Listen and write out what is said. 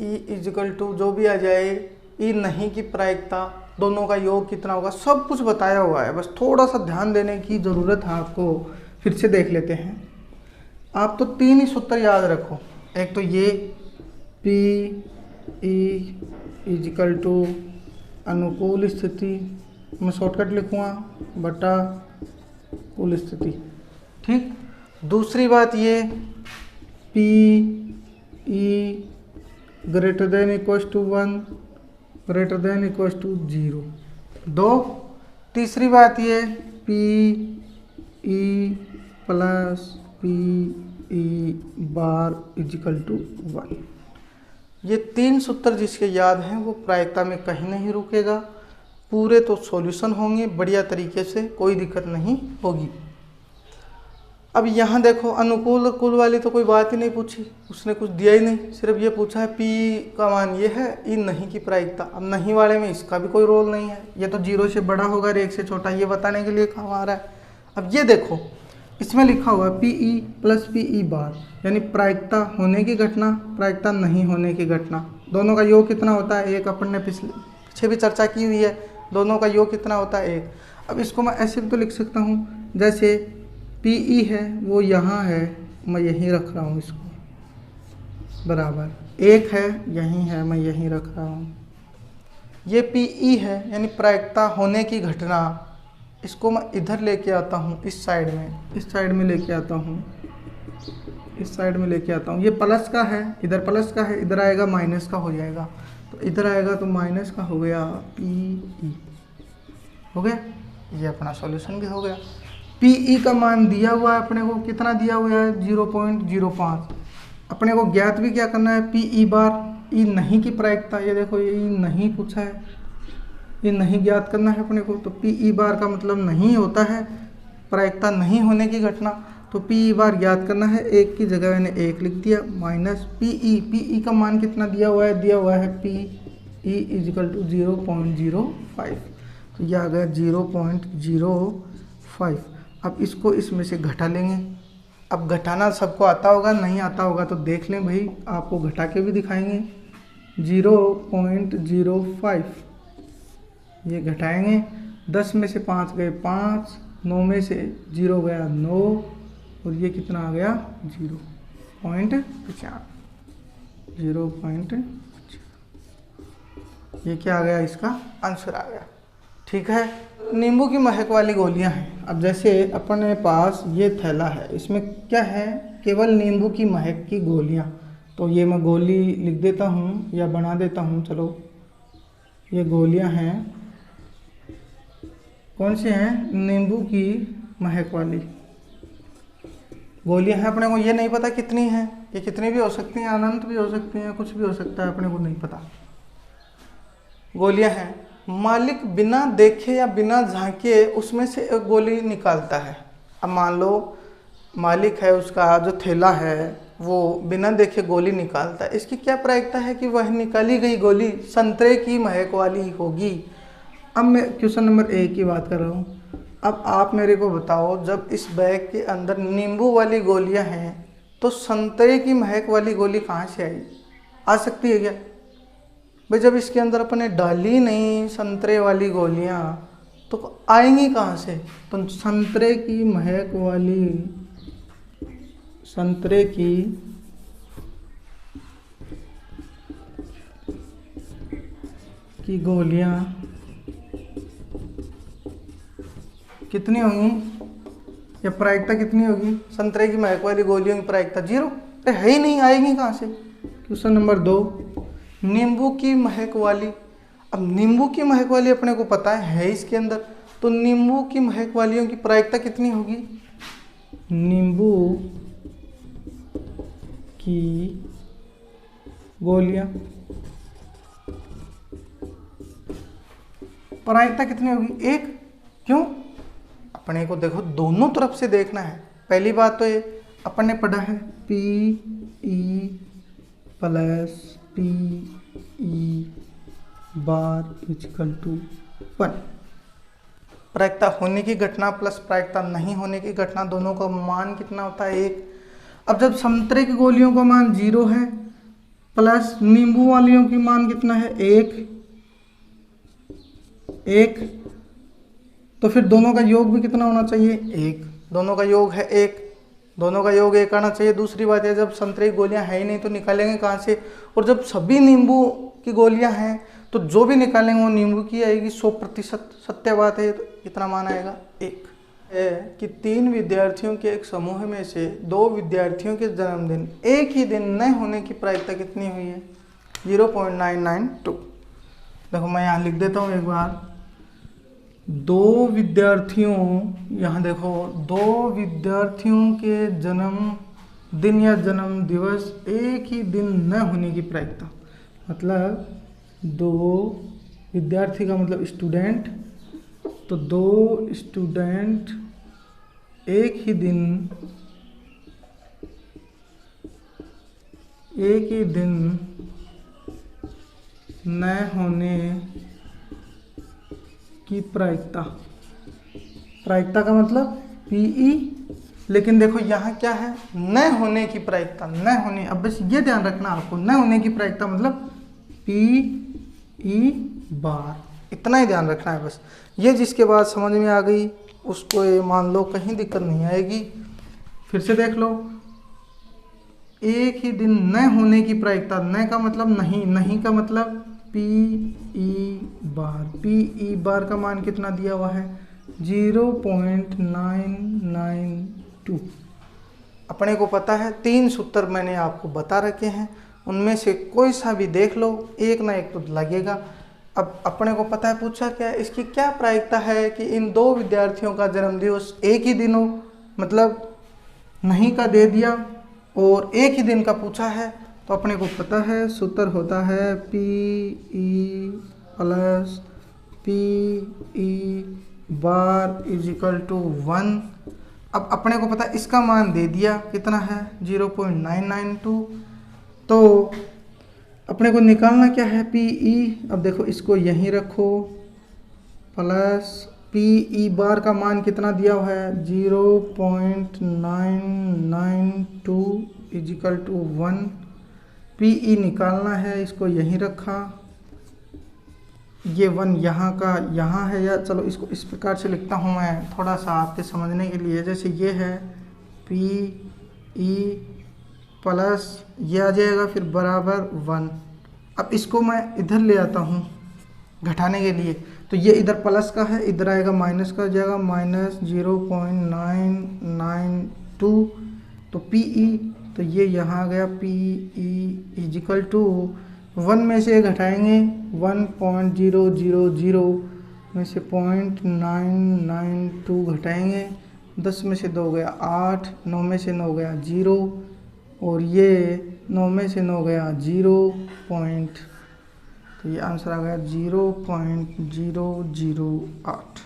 E is equal to जो भी आ जाए, ई नहीं की प्रायिकता, दोनों का योग कितना होगा, सब कुछ बताया हुआ है। बस थोड़ा सा ध्यान देने की ज़रूरत है आपको। फिर से देख लेते हैं। आप तो 3 ही सूत्र याद रखो। एक तो ये पी ई इजिकल टू अनुकूल स्थिति, मैं शॉर्टकट लिखूँगा, बटा कुल स्थिति। ठीक। दूसरी बात ये P E greater than equal to 1 greater than equal to 0 2। तीसरी बात ये P E plus P E bar equal to 1। ये 3 सूत्र जिसके याद हैं वो प्रायिकता में कहीं नहीं रुकेगा, पूरे तो सॉल्यूशन होंगे बढ़िया तरीके से, कोई दिक्कत नहीं होगी। अब यहाँ देखो, अनुकूल और कुल वाली तो कोई बात ही नहीं पूछी, उसने कुछ दिया ही नहीं, सिर्फ ये पूछा है पी का मान ये है, ई नहीं की प्रायिकता। अब नहीं वाले में इसका भी कोई रोल नहीं है, ये तो 0 से बड़ा होगा और 1 से छोटा, ये बताने के लिए कहा आ रहा है। अब ये देखो, इसमें लिखा हुआ है P E plus P E bar, यानी प्रायिकता होने की घटना, प्रायिकता नहीं होने की घटना, दोनों का योग कितना होता है 1। अपन ने पीछे भी चर्चा की हुई है, दोनों का योग कितना होता है 1। अब इसको मैं ऐसे भी तो लिख सकता हूँ, जैसे पी ई है वो यहाँ है, मैं यहीं रख रहा हूँ इसको, बराबर 1 है यहीं है, मैं यहीं रख रहा हूँ। ये पी ई है यानी प्रायिकता होने की घटना, इसको मैं इधर लेके आता हूँ, इस साइड में लेके आता हूँ, इस साइड में लेके आता हूँ। ये प्लस का है, इधर प्लस का है, इधर आएगा माइनस का हो जाएगा, तो इधर आएगा तो माइनस का हो गया, पी ई हो गया। ये अपना सॉल्यूशन भी हो गया। पी ई का मान दिया हुआ है अपने को, कितना दिया हुआ है 0.05। अपने को ज्ञात भी क्या करना है, पी ई बार, ई नहीं की प्रायिकता, ये देखो ये ई नहीं पूछा है, ये नहीं ज्ञात करना है अपने को। तो पी ई बार का मतलब नहीं होता है प्रायिकता नहीं होने की घटना, तो पी ई बार ज्ञात करना है, 1 की जगह मैंने 1 लिख दिया, माइनस पी ई का मान कितना दिया हुआ है, दिया हुआ है पी ई इजिकल टू 0.05, तो यह आ गया 0.05। अब इसको इसमें से घटा लेंगे। अब घटाना सबको आता होगा, नहीं आता होगा तो देख लें भाई, आपको घटा के भी दिखाएंगे। 0.05 ये घटाएंगे, 10 में से 5 गए 5, 9 में से 0 गया 9, और ये कितना आ गया 0.50। ये क्या आ गया, इसका आंसर आ गया। ठीक है। नींबू की महक वाली गोलियां हैं। अब जैसे अपने पास ये थैला है, इसमें क्या है, केवल नींबू की महक की गोलियां। तो ये मैं गोली लिख देता हूँ या बना देता हूँ, चलो ये गोलियां हैं, कौन से हैं, नींबू की महक वाली गोलियां हैं। अपने को ये नहीं पता कितनी हैं, ये कितनी भी हो सकती हैं, अनंत भी हो सकती हैं, कुछ भी हो सकता है, अपने को नहीं पता। गोलियां हैं, मालिक बिना देखे या बिना झांके उसमें से एक गोली निकालता है। अब मान लो मालिक है, उसका जो थैला है वो बिना देखे गोली निकालता है, इसकी क्या प्रायिकता है कि वह निकाली गई गोली संतरे की महक वाली होगी। अब मैं क्वेश्चन नंबर 1 की बात कर रहा हूँ। अब आप मेरे को बताओ, जब इस बैग के अंदर नींबू वाली गोलियां हैं तो संतरे की महक वाली गोली कहाँ से आई, आ सकती है क्या भाई? जब इसके अंदर अपने डाली नहीं संतरे वाली गोलियां तो आएंगी कहाँ से? तो संतरे की महक वाली, संतरे की गोलियां कितनी होंगी, या प्रायिकता कितनी होगी? संतरे की महक वाली गोलियों की प्रायिकता 0 है ही नहीं, आएगी कहाँ से? क्वेश्चन नंबर 2, नींबू की महक वाली। अब नींबू की महक वाली अपने को पता है इसके अंदर, तो नींबू की महक वालियों की प्रायिकता कितनी होगी? नींबू की गोलियां प्रायिकता कितनी होगी? 1। क्यों? अपने को देखो दोनों तरफ से देखना है। पहली बात तो ये अपन ने पढ़ा है P E plus P E bar equal to 1। प्रायिकता होने की घटना प्लस प्रायिकता नहीं होने की घटना, दोनों का मान कितना होता है? 1। अब जब संतरे की गोलियों का मान 0 है प्लस नींबू वालियों की मान कितना है, 1 तो फिर दोनों का योग भी कितना होना चाहिए, 1। दोनों का योग है 1, दोनों का योग 1 आना चाहिए। दूसरी बात है, जब संतरे की गोलियां है ही नहीं तो निकालेंगे कहाँ से, और जब सभी नींबू की गोलियां हैं तो जो भी निकालेंगे वो नींबू की आएगी, 100% सत्य बात है। तो कितना मान आएगा, 1 है कि 3 विद्यार्थियों के एक समूह में से 2 विद्यार्थियों के जन्मदिन एक ही दिन न होने की प्रायिकता कितनी हुई है, 0.992। देखो मैं यहाँ लिख देता हूँ एक बार, 2 विद्यार्थियों, यहाँ देखो 2 विद्यार्थियों के जन्म दिन या जन्म दिवस एक ही दिन न होने की प्रायिकता, मतलब 2 विद्यार्थी का मतलब स्टूडेंट, तो 2 स्टूडेंट एक ही दिन न होने की प्रायिकता का मतलब पीई, लेकिन देखो यहाँ क्या है, न होने की प्रायिकता, न होने, अब बस ये ध्यान रखना आपको, न होने की प्रायिकता मतलब पीई बार, इतना ही ध्यान रखना है बस। ये जिसके बाद समझ में आ गई उसको ये मान लो, कहीं दिक्कत नहीं आएगी। फिर से देख लो, एक ही दिन न होने की प्रायिकता, न का मतलब नहीं, नहीं का मतलब पीई बार का मान कितना दिया हुआ है, 0.992। अपने को पता है 3 सूत्र मैंने आपको बता रखे हैं, उनमें से कोई सा भी देख लो, एक ना एक तो लगेगा। अब अपने को पता है पूछा क्या है, इसकी क्या प्रायिकता है कि इन 2 विद्यार्थियों का जन्मदिवस एक ही दिन हो, मतलब नहीं का दे दिया और एक ही दिन का पूछा है। तो अपने को पता है सूत्र होता है PE plus PE bar is equal to 1। अब अपने को पता है इसका मान दे दिया कितना है, 0.992। तो अपने को निकालना क्या है, पीई। अब देखो इसको यहीं रखो, प्लस पीई बार का मान कितना दिया हुआ है, 0.992 इज इक्वल टू 1। पीई निकालना है, इसको यहीं रखा, ये 1 यहाँ का यहाँ है, या चलो इसको इस प्रकार से लिखता हूँ मैं थोड़ा सा आपके समझने के लिए। जैसे ये है पीई प्लस ये आ जाएगा फिर बराबर 1। अब इसको मैं इधर ले आता हूँ घटाने के लिए, तो ये इधर प्लस का है, इधर आएगा माइनस का, जाएगा माइनस 0.992। तो पीई, तो ये यहाँ आ गया पीई इज इक्वल टू 1 में से घटाएंगे 1.000 में से 0.992 घटाएंगे, 10 में से 2 गया 8, 9 में से 9 गया 0, और ये 9 में से 9 गया 0 पॉइंट, तो ये आंसर आ गया 0.008।